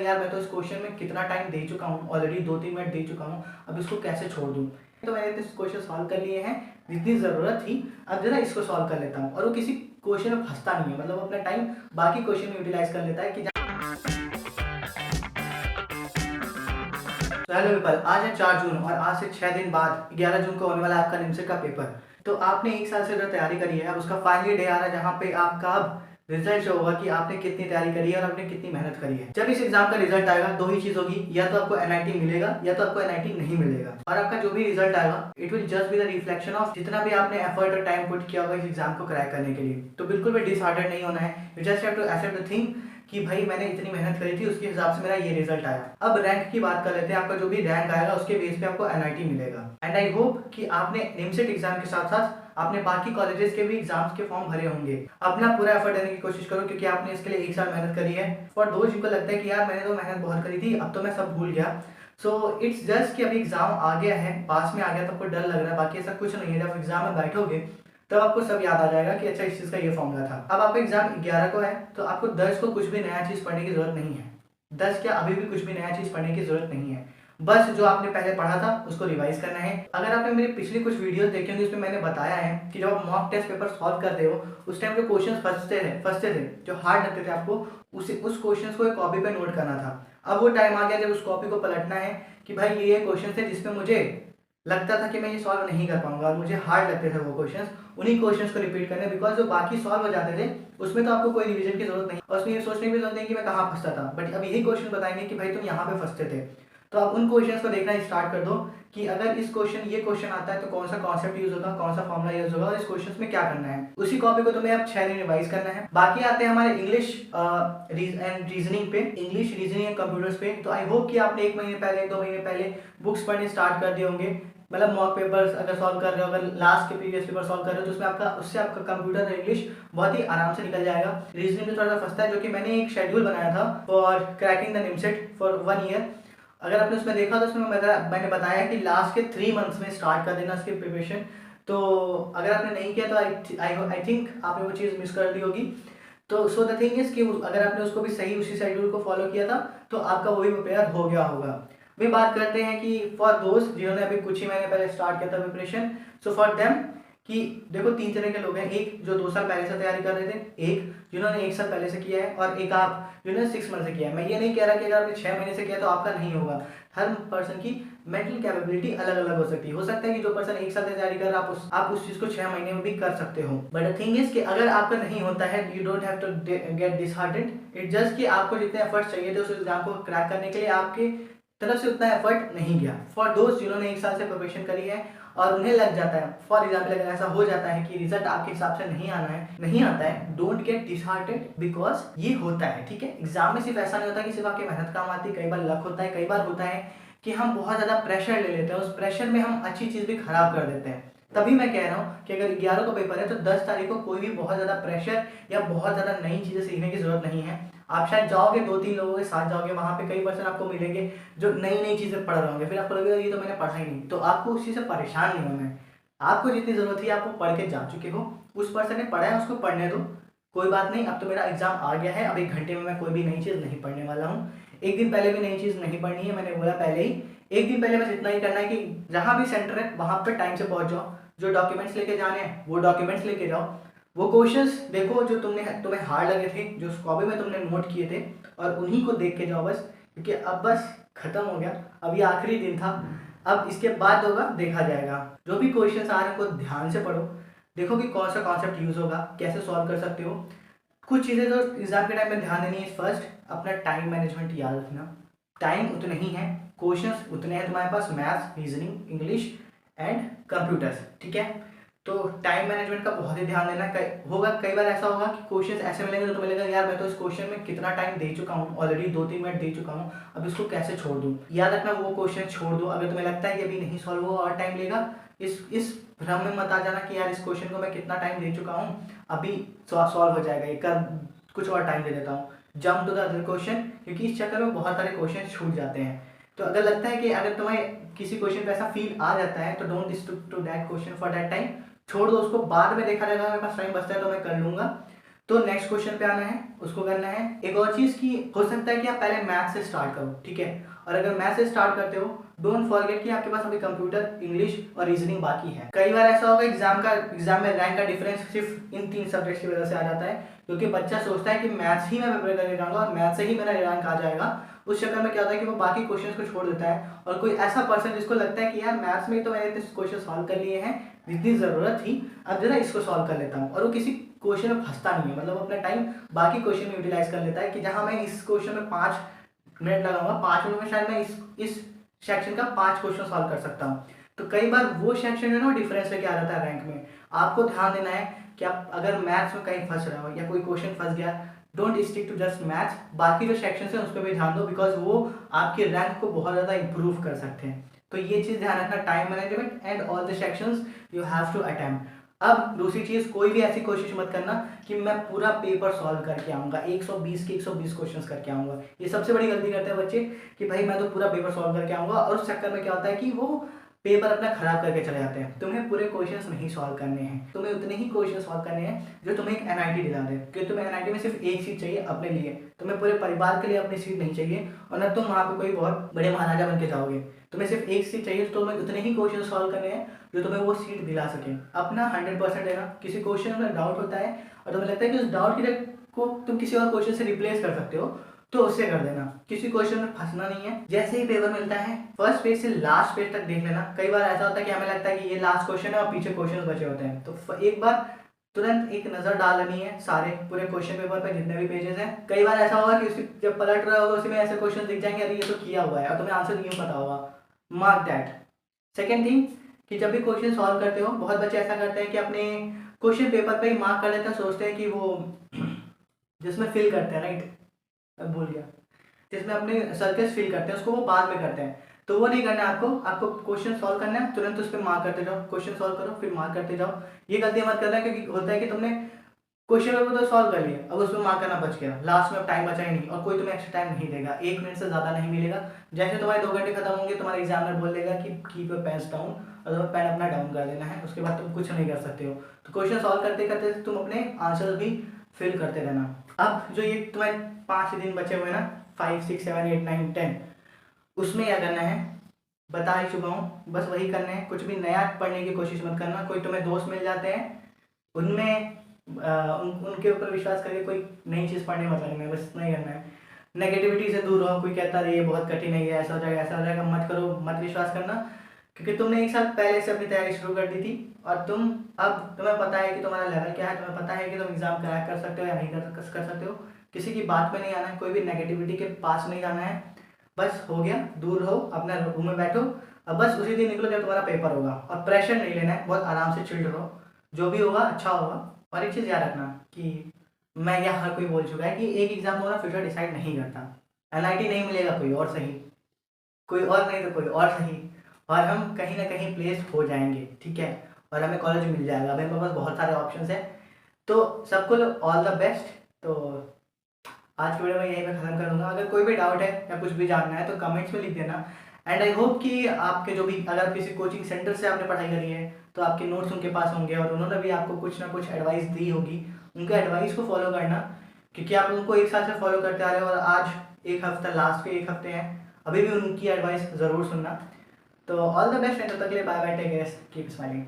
यार मैं तो इस क्वेश्चन में कितना टाइम दे चुका हूँ, ऑलरेडी 2-3 मिनट दे चुका हूँ, अब इसको कैसे छोड़ दूँ। तो मैंने इस क्वेश्चन सॉल्व कर लिए हैं जितनी ज़रूरत थी, अब जरा इसको सॉल्व कर लेता हूँ। और वो किसी क्वेश्चन में फंसता नहीं है, मतलब अपना टाइम बाकी क्वेश्चन में यूटिलाइज कर लेता है कि तो हेलो पीपल, आज है 4 जून और आज से 6 दिन बाद 11 जून को होने वाला आपका निमसेट का पेपर। तो आपने एक साल से जो तैयारी करी है, अब उसका फाइनली डे आ रहा है जहाँ पे आपका अब रिजल्ट शो होगा कि आपने कितनी तैयारी करी है और आपने कितनी मेहनत करी है। जब इस एग्जाम का रिजल्ट आएगा दो ही चीज होगी, या तो आपको एनआईटी मिलेगा या तो आपको एनआईटी नहीं मिलेगा। और आपका जो भी रिजल्ट आएगा it will just be the reflection of जितना भी आपने एफर्ट और टाइम पुट किया होगा इस एग्जाम को क्रैक करने के लिए। तो बिल्कुल भी डिसहार्टेड नहीं होना है, you just have to accept the thing कि भाई मैंने इतनी मेहनत करी थी, उसके हिसाब से मेरा ये रिजल्ट आया। अब रैंक की बात कर लेते हैं। आपका जो भी रैंक आएगा उसके बेस पे आपको एनआईटी मिलेगा। एंड आई होप कि आपने निमसेट एग्जाम के साथ साथ आपने बाकी कॉलेजेस के भी एग्जाम्स के फॉर्म भरे होंगे। अपना पूरा एफर्ट देने की कोशिश करो, क्योंकि आपने इसके लिए एक साल मेहनत करी है। फॉर दोज जिनको लगता है कि यार मैंने तो मेहनत बहुत करी थी, अब तो मैं सब भूल गया, सो इट्स जस्ट कि अभी एग्जाम आ गया है, पास में आ गया तो आपको डर लग रहा है, बाकी ऐसा कुछ नहीं है। जब एग्जाम में बैठोगे तब आपको सब याद आ जाएगा कि अच्छा इस चीज़ का ये फॉर्मूला था। अब आपका एग्जाम 11 को है, तो आपको 10 को कुछ भी नया चीज़ पढ़ने की जरूरत नहीं है। 10 क्या अभी भी कुछ भी नया चीज़ पढ़ने की जरूरत नहीं है, बस जो आपने पहले पढ़ा था उसको रिवाइज करना है। अगर आपने मेरी पिछली कुछ वीडियोस देखे होंगे उसमें मैंने बताया है कि जब आप मॉक टेस्ट पेपर सॉल्व करते हो उस टाइम जो क्वेश्चन फंसते थे जो हार्ड लगते थे आपको, उस क्वेश्चन को एक कॉपी पे नोट करना था। अब वो टाइम आ गया जब उस कॉपी को पलटना है कि भाई ये क्वेश्चन थे जिसमें मुझे लगता था कि मैं ये सॉल्व नहीं कर पाऊंगा और मुझे हार्ड लगते थे वो क्वेश्चंस, उन्हीं क्वेश्चंस को रिपीट करने, बिकॉज जो बाकी सॉल्व हो जाते थे उसमें तो आपको कोई रिवीजन की जरूरत नहीं और उसमें ये सोचने की जरूरत नहीं कि मैं कहाँ फंसता था, बट अब यही क्वेश्चन बताएंगे कि भाई तुम यहाँ पे फंसते थे। तो आप उन क्वेश्चंस को देखना स्टार्ट कर दो कि अगर ये क्वेश्चन आता है तो कौन सा कॉन्सेप्ट यूज होगा, कौन सा फॉर्मुला यूज होगा और इस क्वेश्चन में क्या करना है। उसी कॉपी को तुम्हें अब 6 दिन रिवाइज करना है। बाकी आते हैं हमारे इंग्लिश एंड रीजनिंग पे, इंग्लिश रीजनिंग एंड कंप्यूटर्स पे। तो आई होप कि आपने 1 महीने पहले 2 महीने पहले बुक्स पढ़ने स्टार्ट कर दिए होंगे। मतलब मॉक पेपर्स अगर सॉल्व कर रहे हो, अगर लास्ट के प्रीवियस पेपर सॉल्व कर रहे हो तो उसमें उससे आपका कंप्यूटर इंग्लिश बहुत ही आराम से निकल जाएगा। रीजनिंग में थोड़ा सा फंसता है, जो कि मैंने एक शेड्यूल बनाया था for cracking the NIMCET for 1 year. अगर आपने उसमें देखा तो उसमें मैंने बताया कि लास्ट के 3 मंथ्स में स्टार्ट कर देना उसकी प्रिपरेशन। तो अगर आपने नहीं किया तो आई थिंक आपने वो चीज़ मिस कर दी होगी। तो सो द थिंग इज कि अगर आपने उसको भी सही उसी शेड्यूल को फॉलो किया था तो आपका वो भी प्रिपेयर हो गया होगा। भी बात करते हैं कि फॉर दोस्त जिन्होंने अभी कुछ ही महीने पहले स्टार्ट किया था प्रिपरेशन, सो फॉर देम कि देखो 3 तरह के लोग हैं। एक जो 2 साल पहले से तैयारी कर रहे थे, एक जिन्होंने 1 साल पहले से किया है और एक आप जिन्होंने 6 मंथ से किया है। मैं ये नहीं कह रहा कि अगर आपने 6 महीने से किया तो आपका नहीं होगा। हर पर्सन की मेंटल कैपेबिलिटी अलग अलग हो सकती है। हो सकता है कि जो पर्सन 1 साल से तैयारी कर रहा है आप उस चीज को 6 महीने में भी कर सकते हो। बट द थिंग इज कि अगर आपका नहीं होता है you don't have to get disheartened. It just कि आपको जितने एफर्ट्स चाहिए थे उस एग्जाम को क्रैक करने के लिए आपके तरफ से उतना एफर्ट नहीं गया। फॉर दोस्त जिन्होंने 1 साल से प्रिपरेशन करी है और उन्हें लग जाता है, फॉर एग्जाम्पल अगर ऐसा हो जाता है कि रिजल्ट आपके हिसाब से नहीं आता है, डोंट गेट डिसहार्टेड, बिकॉज ये होता है, ठीक है। एग्जाम में सिर्फ ऐसा नहीं होता कि सिर्फ आपकी मेहनत काम आती है, कई बार लक होता है, कई बार होता है कि हम बहुत ज़्यादा प्रेशर ले लेते हैं, उस प्रेशर में हम अच्छी चीज़ भी खराब कर देते हैं। तभी मैं कह रहा हूँ कि अगर 11 को पेपर है तो 10 तारीख को कोई भी बहुत ज़्यादा प्रेशर या बहुत ज़्यादा नई चीज़ें सीखने की जरूरत नहीं है। आप शायद जाओगे 2-3 लोगों के साथ जाओगे, वहाँ पे कई पर्सन आपको मिलेंगे जो नई नई चीज़ें पढ़ रहे होंगे, फिर आपको लगेगा ये तो मैंने पढ़ा ही नहीं। तो आपको उस चीज़ से परेशान नहीं होना है। आपको जितनी ज़रूरत थी आपको पढ़ के जा चुके हो, उस पर्सन ने पढ़ा है उसको पढ़ने दो, कोई बात नहीं। अब तो मेरा एग्जाम आ गया है, अब 1 घंटे में मैं कोई भी नई चीज़ नहीं पढ़ने वाला हूँ। 1 दिन पहले भी नई चीज़ नहीं पढ़नी है, मैंने बोला पहले ही। 1 दिन पहले बस इतना ही करना है कि जहाँ भी सेंटर है वहाँ पे टाइम से पहुँच जाओ, जो डॉक्यूमेंट्स लेके जाने हैं वो डॉक्यूमेंट्स लेके जाओ, वो क्वेश्चंस देखो जो तुम्हें हार्ड लगे थे, जो कॉपी में तुमने नोट किए थे, और उन्हीं को देख के जाओ बस, क्योंकि अब बस खत्म हो गया, अब ये आखिरी दिन था। अब इसके बाद होगा देखा जाएगा। जो भी क्वेश्चंस आ रहे हैं उनको ध्यान से पढ़ो, देखो कि कौन सा कॉन्सेप्ट यूज होगा, कैसे सॉल्व कर सकते हो। कुछ चीज़ें जो एग्जाम के टाइम में ध्यान देनी है। फर्स्ट अपना टाइम मैनेजमेंट याद रखना। टाइम उतने ही है, क्वेश्चंस उतने हैं तुम्हारे पास, maths, reasoning, English and computers, ठीक है। तो टाइम मैनेजमेंट का बहुत ही ध्यान देना। कई बार ऐसा होगा कि क्वेश्चंस ऐसे मिलेंगे तो तुम्हें लगेगा यार मैं तो इस क्वेश्चन में कितना टाइम दे चुका हूँ, ऑलरेडी 2-3 मिनट दे चुका हूँ, अब इसको कैसे छोड़ दूँ। याद रखना वो क्वेश्चन छोड़ दो। अगर तुम्हें लगता है कि अभी नहीं सॉल्व होगा और टाइम लेगा, इस भ्रम में मत आ जाना कि यार इस क्वेश्चन को मैं कितना टाइम दे चुका हूँ, अभी सॉल्व हो जाएगा, ये कर कुछ और टाइम दे देता हूँ, jump to the other question, क्योंकि इस चक्कर में बहुत सारे क्वेश्चन छूट जाते हैं। तो अगर लगता है कि अगर तुम्हें किसी क्वेश्चन पे ऐसा फील आ जाता है तो don't stick to that question for that time, छोड़ दो उसको, बाद में देखा जाएगा, मेरे पास टाइम बचता है तो मैं कर लूंगा। तो नेक्स्ट क्वेश्चन पे आना है, उसको करना है। एक और चीज़ की हो सकता है कि आप पहले मैथ से स्टार्ट करो, ठीक है। और अगर मैथ से स्टार्ट करते हो, डोंट फॉरगेट कि आपके पास अभी कंप्यूटर, इंग्लिश और रीजनिंग बाकी है। कई बार ऐसा होगा एग्जाम में रैंक का डिफरेंस सिर्फ इन 3 सब्जेक्ट्स की वजह से आ जाता है, क्योंकि बच्चा सोचता है कि मैथ्स ही मैं प्रिपेयर करके जाऊंगा और मैथ से ही मेरा रैंक आ जाएगा। उस चक्कर में क्या होता है कि वो बाकी क्वेश्चन को छोड़ देता है। और कोई ऐसा पर्सन जिसको लगता है कि यार मैथ्स में तो मैंने इतने क्वेश्चन सॉल्व कर लिए हैं जितनी ज़रूरत थी, अब जरा इसको सॉल्व कर लेता हूँ, और वो किसी क्वेश्चन में फंसता नहीं है। मतलब अपना टाइम बाकी क्वेश्चन में यूटिलाइज कर लेता है कि जहां मैं इस क्वेश्चन में 5 मिनट लगाऊंगा, 5 मिनट में शायद मैं इस सेक्शन का 5 क्वेश्चन सॉल्व कर सकता हूँ। तो कई बार वो सेक्शन है ना, डिफरेंस लेके आ जाता है रैंक में। आपको ध्यान देना है कि आप अगर मैथ्स में कहीं फंस रहे हो या कोई क्वेश्चन फंस गया, don't stick to just maths, बाकी जो सेक्शन है उस पर भी ध्यान दो, बिकॉज वो आपके रैंक को बहुत ज़्यादा इंप्रूव कर सकते हैं। तो ये चीज़ ध्यान रखना, time management and all the sections you have to attempt. अब दूसरी चीज़, कोई भी ऐसी कोशिश मत करना कि मैं पूरा पेपर सॉल्व करके आऊँगा, 120 के 120 क्वेश्चंस करके आऊँगा। ये सबसे बड़ी गलती करते हैं बच्चे कि भाई मैं तो पूरा पेपर सॉल्व करके आऊँगा, और उस चक्कर में क्या होता है कि वो पेपर अपना खराब करके चले जाते हैं। तुम्हें पूरे क्वेश्चंस नहीं सॉल्व करने हैं, तुम्हें उतने ही क्वेश्चन सॉल्व करने हैं जो तुम्हें एक एनआईटी दिला दे, क्योंकि तुम्हें एनआईटी में सिर्फ एक सीट चाहिए अपने लिए, तुम्हें पूरे परिवार के लिए अपनी सीट नहीं चाहिए, और न तुम वहाँ पे कोई बहुत बड़े महाराजा बन के जाओगे। तुम्हें सिर्फ एक सीट चाहिए, तो तुम्हें उतने ही क्वेश्चन सॉल्व करने हैं जो तुम्हें वो सीट दिला सके। अपना 100% देना। किसी क्वेश्चन में डाउट होता है और तुम्हें लगता है कि उस डाउट की को तुम किसी और क्वेश्चन से रिप्लेस कर सकते हो, तो उससे कर देना। किसी क्वेश्चन में फंसना नहीं है। जैसे ही पेपर मिलता है, फर्स्ट पेज से लास्ट पेज तक देख लेना। कई बार ऐसा होता है कि हमें लगता है कि ये लास्ट क्वेश्चन है और पीछे क्वेश्चन बचे होते हैं, तो एक बार तुरंत एक नज़र डालनी है सारे पूरे क्वेश्चन पेपर पे जितने भी पेजेस हैं। कई बार ऐसा होगा कि उसी जब पलट रहा होगा उसी में ऐसे क्वेश्चन दिख जाएंगे, अरे ये तो किया हुआ है, और तुम्हें आंसर नहीं पता होगा। Mark that. सेकेंड थिंग कि जब भी क्वेश्चन सॉल्व करते हो, बहुत बच्चे ऐसा करते हैं कि अपने क्वेश्चन पेपर पे ही मार्क कर लेते हैं, सोचते हैं कि वो जिसमें फिल करते हैं, राइट, अब भूल गया, जिसमें अपने सर्कल्स फिल करते हैं उसको वो बाद में करते हैं। तो वो नहीं करना है आपको। आपको क्वेश्चन सॉल्व करना है, तुरंत उस पर मार्क करते जाओ, क्वेश्चन सॉल्व करो फिर मार्क करते जाओ। ये गलती मत करना, क्योंकि होता है कि तुमने क्वेश्चन पेपर तो सॉल्व कर लिया, अब उसमें मार्क करना बच गया, लास्ट में अब टाइम बचा ही नहीं, और कोई तुम्हें एक्स्ट्रा टाइम नहीं देगा, 1 मिनट से ज़्यादा नहीं मिलेगा। जैसे तुम्हारे 2 घंटे खत्म होंगे, तुम्हारे एग्जामिनर बोल देगा कि कीप योर पेन्स डाउन, और तुम्हें पेन अपना डाउन कर देना है, उसके बाद तुम कुछ नहीं कर सकते हो। तो क्वेश्चन सॉल्व करते करते तुम अपने आंसर भी फिल करते रहना। अब जो ये तुम्हारे 5 दिन बचे हुए ना, 5, 6, 7, 8, 9, 10, उसमें क्या करना है बता ही चुका हूँ, बस वही करना है। कुछ भी नया पढ़ने की कोशिश मत करना। कोई तुम्हें दोस्त मिल जाते हैं, उनमें उनके ऊपर विश्वास करके कोई नई चीज़ पढ़ने मत लगना है, बस इतना ही करना है। नेगेटिविटी से दूर रहो। कोई कहता है ये बहुत कठिन है, ये ऐसा हो जाएगा, ऐसा हो जाएगा, मत करो, मत विश्वास करना, क्योंकि तुमने 1 साल पहले से अपनी तैयारी शुरू कर दी थी, और अब तुम्हें पता है कि तुम्हारा लेवल क्या है, तुम्हें पता है कि तुम एग्ज़ाम क्रैक कर सकते हो या नहीं कर सकते हो। किसी की बात में नहीं आना है, कोई भी नेगेटिविटी के पास नहीं जाना है। बस हो गया, दूर रहो, अपना रूम में बैठो। अब बस उसी दिन निकलो जब तुम्हारा पेपर होगा, और प्रेशर नहीं लेना है, बहुत आराम से चिल्ड रहो, जो भी होगा अच्छा होगा। और एक चीज़ याद रखना कि मैं यह हर कोई बोल चुका है कि एक एग्जाम तुम्हारा फ्यूचर डिसाइड नहीं करता। एनआईटी नहीं मिलेगा, कोई और सही, कोई और नहीं तो कोई और सही, और हम कहीं ना कहीं प्लेस हो जाएंगे, ठीक है, और हमें कॉलेज मिल जाएगा। अभी हमारे पास बहुत सारे ऑप्शंस हैं, तो सबको ऑल द बेस्ट। तो आज की वीडियो में यहीं पे खत्म कर दूंगा। अगर कोई भी डाउट है या कुछ भी जानना है तो कमेंट्स में लिख देना। एंड आई होप कि आपके जो भी, अगर किसी कोचिंग सेंटर से आपने पढ़ाई करी है तो आपके नोट्स उनके पास होंगे, और उन्होंने भी आपको कुछ ना कुछ एडवाइस दी होगी। उनके एडवाइस को फॉलो करना, क्योंकि आप उनको 1 साल से फॉलो करते आ रहे हो, और आज एक हफ्ता, लास्ट के 1 हफ्ते हैं, अभी भी उनकी एडवाइस ज़रूर सुनना। तो ऑल द बेस्ट, एंड तब तक के लिए bye bye, take care, keep smiling.